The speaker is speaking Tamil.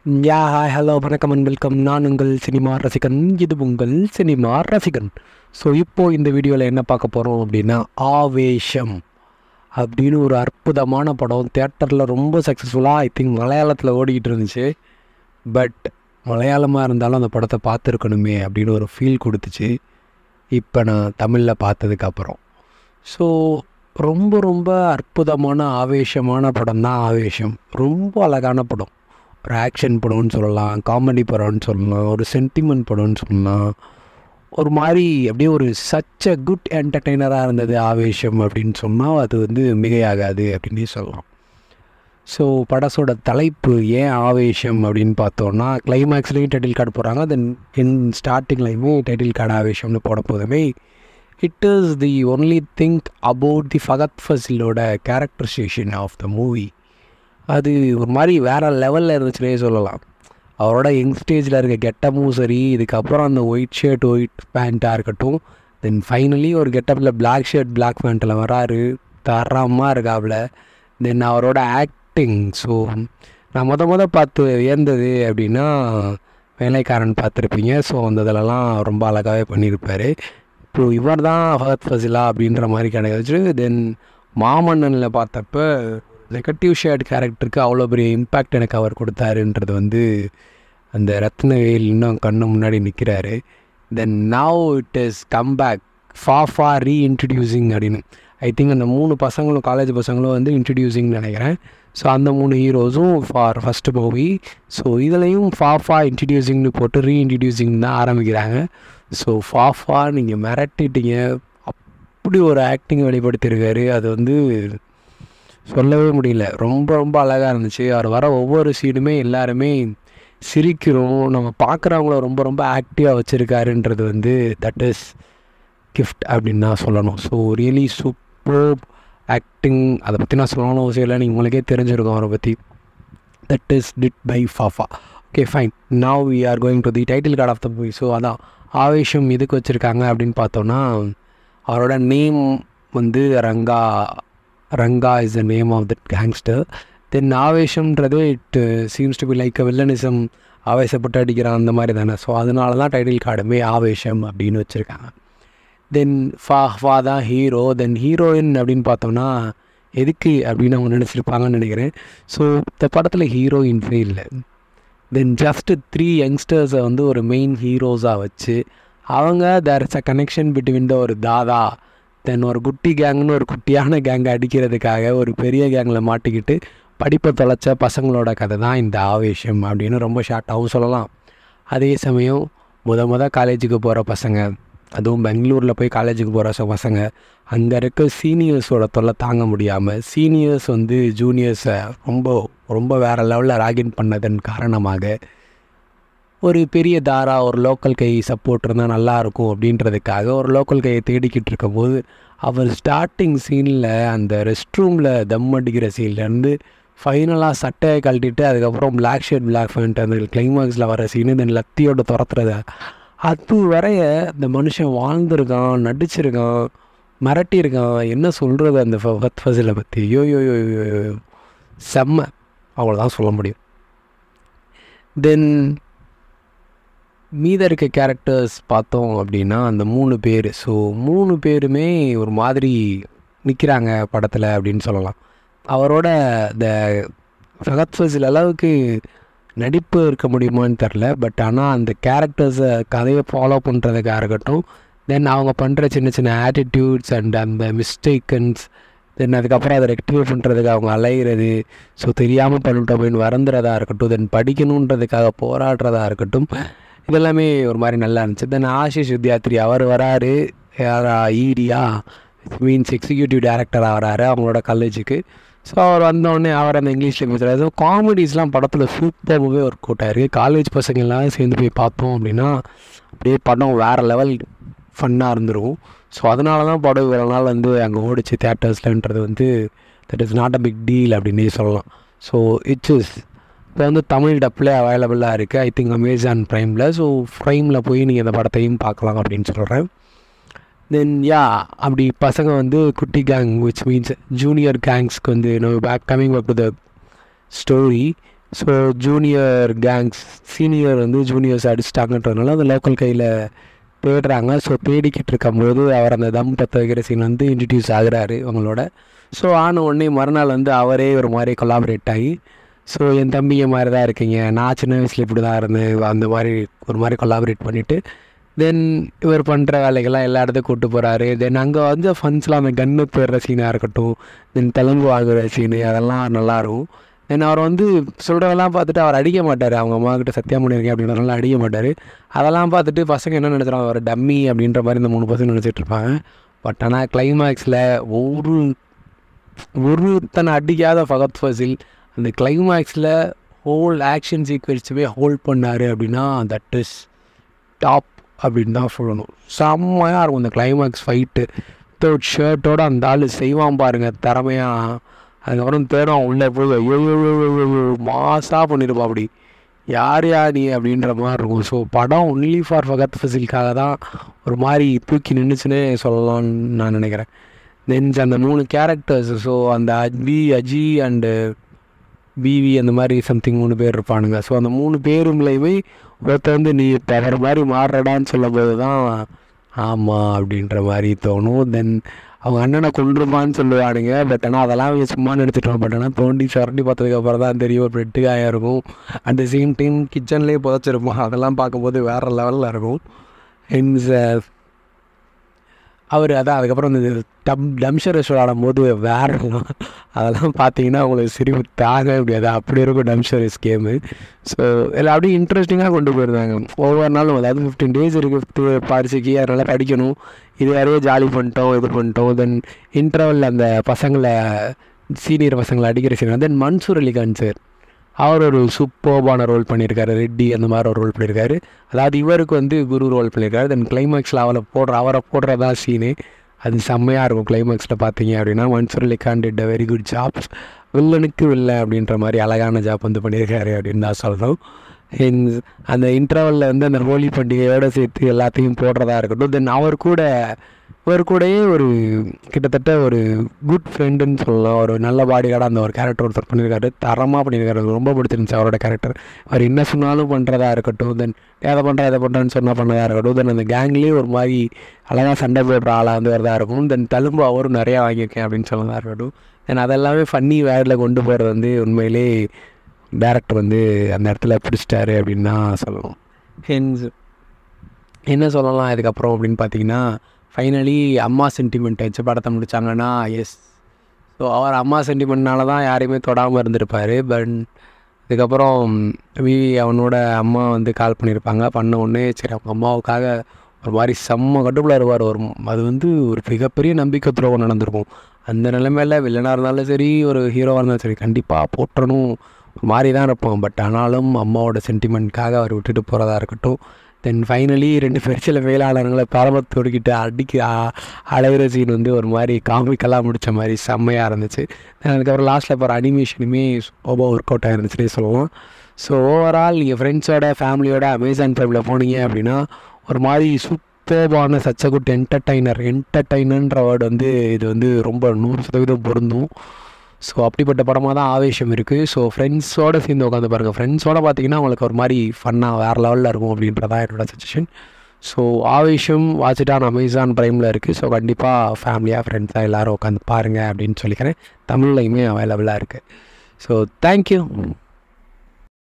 ஹாய் ஹலோ வணக்கம் அண்ட் வெல்கம். நான் உங்கள் சினிமா ரசிகன், இது உங்கள் சினிமா ரசிகன். ஸோ இப்போது இந்த வீடியோவில் என்ன பார்க்க போகிறோம் அப்படின்னா, ஆவேஷம் அப்படின்னு ஒரு அற்புதமான படம். தியேட்டரில் ரொம்ப சக்ஸஸ்ஃபுல்லாக ஐ திங்க் மலையாளத்தில் ஓடிக்கிட்டு இருந்துச்சு. பட் மலையாளமாக இருந்தாலும் அந்த படத்தை பார்த்துருக்கணுமே அப்படின்னு ஒரு ஃபீல் கொடுத்துச்சு இப்போ நான் தமிழில் பார்த்ததுக்கப்புறம். ஸோ ரொம்ப ரொம்ப அற்புதமான ஆவேசமான படம் தான் ஆவேஷம். ரொம்ப அழகான படம். ஒரு ஆக்ஷன் படம்னு சொல்லலாம், காமெடி படம்னு சொல்லலாம், ஒரு சென்டிமெண்ட் படம்னு சொல்லலாம். ஒரு மாதிரி அப்படியே ஒரு சச் அ குட் என்டர்டெய்னராக இருந்தது ஆவேஷம் அப்படின்னு சொன்னால் அது மிகையாகாது அப்படின்னே சொல்லலாம். ஸோ படத்தோட தலைப்பு ஏன் ஆவேஷம் அப்படின்னு பார்த்தோன்னா, கிளைமேக்ஸ்லேயும் டைட்டில் கார்டு போடுறாங்க, தென் ஸ்டார்டிங்லேயுமே டைட்டில் கார்டு ஆவேஷம்னு போட போதுமே. It is the only think about the Fahadh ஃபசிலோட கேரக்டரைசேஷன் ஆஃப் த மூவி. அது ஒரு மாதிரி வேறு லெவலில் இருந்துச்சுன்னே சொல்லலாம். அவரோட யங் ஸ்டேஜில் இருக்க கெட்டப்பும் சரி, இதுக்கப்புறம் அந்த ஒயிட் ஷர்ட் ஒயிட் பேண்ட்டாக இருக்கட்டும், தென் ஃபைனலி ஒரு கெட்டப்பில் பிளாக் ஷர்ட் பிளாக் பேண்ட்டில் வராரு, தரமாக இருக்காப்புல. தென் அவரோட ஆக்டிங். ஸோ நான் பார்த்து வியந்தது அப்படின்னா, வேலைக்காரன் பார்த்துருப்பீங்க. ஸோ அந்த இதிலலாம் ரொம்ப அழகாகவே பண்ணியிருப்பார். இப்போ இவர் தான் ஃபகத் ஃபசிலா அப்படின்ற மாதிரி கிடையாது. தென் மாமன்னனில் பார்த்தப்ப நெகட்டிவ் ஷேட் கேரக்டருக்கு அவ்வளோ பெரிய இம்பேக்ட் எனக்கு அவர் கொடுத்தாருன்றது அந்த ரத்னவேல் இன்னும் கண்ணு முன்னாடி நிற்கிறாரு. Then now it is come back Fafa reintroducing அப்படின்னு. ஐ திங்க் அந்த 3 பசங்களும் காலேஜ் பசங்களும் இன்ட்ரடியூசிங்னு நினைக்கிறேன். ஸோ அந்த 3 ஹீரோஸும் ஃபார் ஃபஸ்ட்டு மூவி. ஸோ இதுலேயும் ஃபாஃபா இன்ட்ரடியூசிங்னு போட்டு ரீஇன்ட்ரடியூசிங் தான் ஆரம்பிக்கிறாங்க. ஸோ ஃபாஃபா நீங்கள் மிரட்டிட்டீங்க, அப்படி ஒரு ஆக்டிங் வெளிப்படுத்தியிருக்காரு. அது சொல்லவே முடியல. ரொம்ப ரொம்ப அழகாக இருந்துச்சு. அவர் வர ஒவ்வொரு சீனுமே எல்லாருமே சிரிக்கிறோம். நம்ம பார்க்குறவங்கள ரொம்ப ரொம்ப ஆக்டிவாக வச்சுருக்காருன்றது தட் இஸ் கிஃப்ட் அப்படின்னு தான் சொல்லணும். So really super acting. அதை பற்றி நான் சொல்லணும் அவசியம் இல்லை, நீங்கள் உங்களுக்கே தெரிஞ்சிருக்கோம் அவரை பற்றி. That is did by Fafa. Okay fine. Now we are going to the title card of the movie. So அதான் ஆவேஷம் எதுக்கு வச்சுருக்காங்க அப்படின்னு பார்த்தோன்னா, அவரோட name Ranga. Ranga is the name of that gangster. Then ஆவேஷம்ன்றது it seems to be like a villainism. ஆவேசப்பட்டு அடிக்கிறான் அந்த மாதிரி தானே. ஸோ அதனால தான் டைட்டில் கார்டுமே ஆவேஷம் அப்படின்னு வச்சுருக்காங்க. தென் ஃபாஃபா தான் ஹீரோ. தென் ஹீரோயின் அப்படின்னு பார்த்தோம்னா எதுக்கு அப்படின்னு அவங்க நினச்சிருப்பாங்கன்னு நினைக்கிறேன். ஸோ இந்த படத்தில் ஹீரோயின்ஸே இல்லை. தென் ஜஸ்ட்டு 3 யங்ஸ்டர்ஸை ஒரு மெயின் ஹீரோஸாக வச்சு அவங்க there is a connection between ஒரு தாதா, தென் ஒரு குட்டி கேங்குன்னு ஒரு குட்டியான கேங்கை அடிக்கிறதுக்காக ஒரு பெரிய கேங்கில் மாட்டிக்கிட்டு படிப்பை தொலைச்ச பசங்களோட கதை தான் இந்த ஆவேஷம் அப்படின்னு ரொம்ப ஷார்ட்டாகவும் சொல்லலாம். அதே சமயம் காலேஜுக்கு போகிற பசங்க, அதுவும் பெங்களூரில் போய் காலேஜுக்கு போகிற பசங்க, அங்கே இருக்க சீனியர்ஸோட தொல்லை தாங்க முடியாமல் சீனியர்ஸ் ஜூனியர்ஸை ரொம்ப ரொம்ப வேறு லெவலில் ராகின் பண்ணதன் காரணமாக ஒரு பெரிய தாரா, ஒரு லோக்கல் கை சப்போர்ட் இருந்தால் நல்லாயிருக்கும் அப்படின்றதுக்காக ஒரு லோக்கல் கையை தேடிக்கிட்டு இருக்கும்போது அவர் ஸ்டார்டிங் சீனில் அந்த ரெஸ்ட் ரூமில் தம் அடிக்கிற சீன்லேருந்து ஃபைனலாக சட்டையை கழட்டிட்டு அதுக்கப்புறம் பிளாக் ஷர்ட் பிளாக் பேண்ட் அந்த கிளைமாக்ஸில் வர சீனு, தென் லத்தியோட துரத்துறத, அது வரைய அந்த மனுஷன் வாழ்ந்துருக்கான், நடிச்சிருக்கான், மிரட்டியிருக்கான். என்ன சொல்கிறது அந்த ஃபகத் ஃபசிலை பற்றி? யோ செம்ம, அவ்வளோதான் சொல்ல முடியும். தென் மீத இருக்க கேரக்டர்ஸ் பார்த்தோம் அப்படின்னா அந்த 3 பேர். ஸோ 3 பேருமே ஒரு மாதிரி நிற்கிறாங்க படத்தில் அப்படின்னு சொல்லலாம். அவரோட இந்த ஃபகத் ஃபசில் அளவுக்கு நடிப்பு இருக்க முடியுமான்னு தெரில. பட் ஆனால் அந்த கேரக்டர்ஸை கதையை ஃபாலோ பண்ணுறதுக்காக இருக்கட்டும், தென் அவங்க பண்ணுற சின்ன சின்ன ஆட்டிடியூட்ஸ் அண்ட் அந்த மிஸ்டேக்கன்ஸ், தென் அதுக்கப்புறம் அதை ரெக்டிஃபை பண்ணுறதுக்கு அவங்க அலைகிறது, ஸோ தெரியாமல் பண்ணிட்டோம் அப்படின்னு வருந்துறதா இருக்கட்டும், தென் படிக்கணுன்றதுக்காக போராடுறதா இருக்கட்டும், இதெல்லாமே ஒரு மாதிரி நல்லா இருந்துச்சு. தென் ஆஷிஷ் வித்யாத்ரி அவர் வராரு, ஈடியா மீன்ஸ் எக்ஸிக்யூட்டிவ் டைரக்டராக வராரு அவங்களோட காலேஜுக்கு. ஸோ அவர் வந்தோடனே அவர் அந்த இங்கிலீஷில் பேசுகிறாரு. காமெடிஸ்லாம் படத்தில் சூப்பராகவே ஒர்க் அவுட் ஆயிருக்கு. காலேஜ் பசங்க எல்லாம் சேர்ந்து போய் பார்த்தோம் அப்படின்னா அப்படியே படம் வேறு லெவல் ஃபன்னாக இருந்துருக்கும். ஸோ அதனால தான் படம் இவ்வளோ நாள் அங்கே ஓடிச்சு தியேட்டர்ஸ்லன்றது that is not a big deal அப்படின்னே சொல்லலாம். ஸோ இட்ஸ் இஸ் இப்போ தமிழ் டப்பில் அவைலபிளாக இருக்குது. ஐ திங்க் அமேசான் ப்ரைமில். ஸோ ப்ரைமில் போய் நீங்கள் இந்த படத்தையும் பார்க்கலாம் அப்படின்னு சொல்கிறேன். தென் அப்படி பசங்க குட்டி கேங் விச் மீன்ஸ் ஜூனியர் கேங்ஸ்க்கு back coming back to the story. So junior gangs senior வந்து ஜூனியர்ஸ் அடிச்சிட்டாங்கன்றதுனால அந்த லோக்கல் கையில் தேடுறாங்க. ஸோ தேடிக்கிட்டு இருக்கும்போது அவர் அந்த தம் பற்ற வைக்கிற சீன் வந்து இன்ட்ரடியூஸ் ஆகுறாரு அவங்களோட. ஸோ ஆன உடனே மறுநாள் வந்து அவரே ஒரு மாதிரி கொலாபரேட் ஆகி, ஸோ என் தம்பிங்க மாதிரி தான் இருக்கீங்க, நான் சின்ன வயசில் இப்படி தான் இருந்தேன், அந்த மாதிரி ஒரு மாதிரி கொலாபரேட் பண்ணிவிட்டு தென் இவர் பண்ணுற வேலைகள்லாம் எல்லா இடத்துக்கும் கூப்பிட்டு போகிறாரு. தென் அங்கே வந்து ஃபன்ஸ்லாம் அந்த கன்னு போடுற சீனாக இருக்கட்டும், தென் தெலுங்கு வாங்குகிற சீனு அதெல்லாம் நல்லாயிருக்கும். தென் அவர் வந்து சொல்கிறதெல்லாம் பார்த்துட்டு அவர் அடிக்க மாட்டார், அவங்க அம்மா கிட்ட சத்தியம் பண்ணியிருக்கேன் அப்படின்றதுனால அடிக்க மாட்டார். அதெல்லாம் பார்த்துட்டு பசங்க என்ன நினச்சிடாங்க, அவர் டம்மி அப்படின்ற மாதிரி இந்த 3 பசங்க நினச்சிட்டு இருப்பாங்க. பட் ஆனால் கிளைமேக்ஸில் ஒருத்தனை அடிக்காத ஃபகத் ஃபாசில் அந்த கிளைமேக்ஸில் ஹோல் ஆக்ஷன் சீக்வன்ஸுமே ஹோல்ட் பண்ணார் அப்படின்னா தட் இஸ் டாப் அப்படின்னு தான் சொல்லணும். செம்மையாக இருக்கும் இந்த கிளைமேக்ஸ் ஃபைட்டு. வித்தவுட் ஷர்ட்டோடு அந்த ஆள் செய்வான் பாருங்கள் திறமையாக. அதுக்கப்புறம் தேடும் உள்ளே போய் மாசாக பண்ணியிருப்பா அப்படி, யார் நீ அப்படின்ற மாதிரி இருக்கும். ஸோ படம் ஒன்லி ஃபார் ஃபகத் ஃபாசிலுக்காக தான் ஒரு மாதிரி தூக்கி நின்றுச்சுன்னே சொல்லலாம்னு நான் நினைக்கிறேன். தென் அந்த 3 கேரக்டர்ஸ், ஸோ அந்த அஜி அண்டு பிவி அந்த மாதிரி சம்திங் 3 பேர் இருப்பானுங்க. ஸோ அந்த 3 பேருங்களையுமே ஒருத்தர் வந்து நீ தகர மாதிரி மாறுறடான்னு சொல்லும்போது தான் ஆமாம் அப்படின்ற மாதிரி தோணும். தென் அவங்க அண்ணனை கொண்டுருமான்னு சொல்லுவானுங்க. பட் ஆனால் அதெல்லாம் சும்மா நினச்சிட்டோம். பட் ஆனால் தோண்டி சுரண்டி பார்த்ததுக்கப்புறம் தான் தெரியும் ஒரு பெட்டுக்காயாக இருக்கும். அட் த சேம் டைம் கிச்சன்லேயே புதைச்சிருப்போம். அதெல்லாம் பார்க்கும்போது வேறு லெவலில் இருக்கும். அவர் அதான் அதுக்கப்புறம் இந்த டம்ஷரஸ் விளாடும்போது வேறு அதெல்லாம் பார்த்தீங்கன்னா உங்களுக்கு சிரிப்பு தாங்க முடியாது, அப்படி இருக்கும் டம்ஷரஸ் கேமு. ஸோ இதில் அப்படியே இன்ட்ரெஸ்டிங்காக கொண்டு போயிருந்தாங்க. ஒவ்வொரு நாளும் அதாவது 15 days இருக்குது பரிசுக்கு, அதனால் படிக்கணும், இது யாரையோ ஜாலி பண்ணிட்டோம் இது பண்ணிட்டோம். தென் இன்டர்வலில் அந்த பசங்களை சீனியர் பசங்களை அடிக்கிற சீன். தென் மன்சூர் அலிகான் சார் அவர் ஒரு சூப்பர்பான ரோல் பண்ணியிருக்காரு. ரெட்டி அந்த மாதிரி ஒரு ரோல் பண்ணியிருக்காரு. அதாவது இவருக்கு வந்து குரு ரோல் பண்ணியிருக்காரு. தென் கிளைமேக்ஸில் அவரை போடுறதா சீனு அது செம்மையாக இருக்கும். கிளைமேக்ஸில் பார்த்தீங்க அப்படின்னா Mansoor Alikhan did a very good job. வில்லனுக்கு வில்லை அப்படின்ற மாதிரி அழகான ஜாப் வந்து பண்ணியிருக்காரு அப்படின்னு தான் சொல்கிறோம். அந்த இன்டர்வலில் வந்து அந்த ஹோலி பண்டிகையோடு சேர்த்து எல்லாத்தையும் போடுறதா இருக்கட்டும். தென் இவர் கூடயே ஒரு கிட்டத்தட்ட ஒரு குட் ஃப்ரெண்டுன்னு சொல்லலாம். ஒரு நல்ல பாடிகார்டாக அந்த ஒரு கேரக்டர் ஒருத்தர் பண்ணியிருக்காரு, தரமாக பண்ணியிருக்காரு. ரொம்ப பிடிச்சிருந்துச்சு அவரோட கேரக்டர். அவர் என்ன சொன்னாலும் பண்ணுறதா இருக்கட்டும், தென் எதை பண்ணுறேன்னு சொன்னால் பண்ணதாக இருக்கட்டும். தென் அந்த கேங்லேயே ஒரு மாதிரி அழகாக சண்டை போடுற ஆளாக வந்து வரதாக இருக்கும். தென் தழும்பு அவரும் நிறையா வாங்கியிருக்கேன் அப்படின்னு சொல்லதாக இருக்கட்டும். தென் அதெல்லாமே ஃபன்னி வேர்டில் கொண்டு போகிறது வந்து உண்மையிலே டேரக்டர் வந்து அந்த இடத்துல பிடிச்சிட்டாரு அப்படின்னு தான் சொல்லணும். என்ன சொல்லலாம் இதுக்கப்புறம் அப்படின்னு பார்த்தீங்கன்னா, ஃபைனலி அம்மா சென்டிமெண்ட் வச்சு படத்தை முடித்தாங்கன்னா எஸ். ஸோ அவர் அம்மா சென்டிமெண்ட்னால தான் யாரையுமே தொடாமல் இருந்திருப்பார். பட் இதுக்கப்புறம் அவனோட அம்மா வந்து கால் பண்ணியிருப்பாங்க. பண்ண உடனே சரி அவங்க அம்மாவுக்காக ஒரு மாதிரி செம்ம கட்டுப்பில் இருப்பார். அது வந்து ஒரு மிகப்பெரிய நம்பிக்கை துரோகம் நடந்திருக்கும். அந்த நிலைமையில் வில்லனாக இருந்தாலும் சரி, ஒரு ஹீரோவாக இருந்தாலும் சரி, கண்டிப்பாக போற்றணும் ஒரு மாதிரி தான் இருப்போம். பட் ஆனாலும் அம்மாவோட சென்டிமெண்ட்காக அவர் விட்டுட்டு போகிறதா இருக்கட்டும். தென் ஃபைனலி 2 பேர் சில வேளாளர்களை பரமத்தோடுக்கிட்டு அலைகிற சீன் வந்து ஒரு மாதிரி காமிக்கெல்லாம் முடித்த மாதிரி செம்மையாக இருந்துச்சு. அதுக்கப்புறம் லாஸ்ட்டில் போகிற அனிமேஷனுமே ரொம்ப ஒர்க் அவுட் ஆகிருந்துச்சுன்னே சொல்லுவோம். ஸோ ஓவரால் நீங்கள் ஃப்ரெண்ட்ஸோட ஃபேமிலியோட அமேசான் ப்ரைமில் போனீங்க அப்படின்னா ஒரு மாதிரி சூப்பர்பான சச் அ குட் என்டர்டைனர்ன்ற வேர்டு வந்து இது வந்து ரொம்ப 100% பொருந்தும். ஸோ அப்படிப்பட்ட படமாக தான் ஆவேஷம் இருக்குது. ஸோ ஃப்ரெண்ட்ஸோடு சேர்ந்து உட்காந்து பாருங்கள். ஃப்ரெண்ட்ஸோடு பார்த்தீங்கன்னா உங்களுக்கு ஒரு மாதிரி ஃபன்னாக வேறு லெவலில் இருக்கும் அப்படின்றதான் என்னோடய சஜஷன். ஸோ ஆவேஷம் வாட்சிட்டான் அமேசான் ப்ரைமில் இருக்குது. ஸோ கண்டிப்பாக ஃபேமிலியாக ஃப்ரெண்ட்ஸாக எல்லோரும் உட்காந்து பாருங்கள் அப்படின்னு சொல்லிக்கிறேன். தமிழ்லையுமே அவைலபிளாக இருக்குது. So thank you.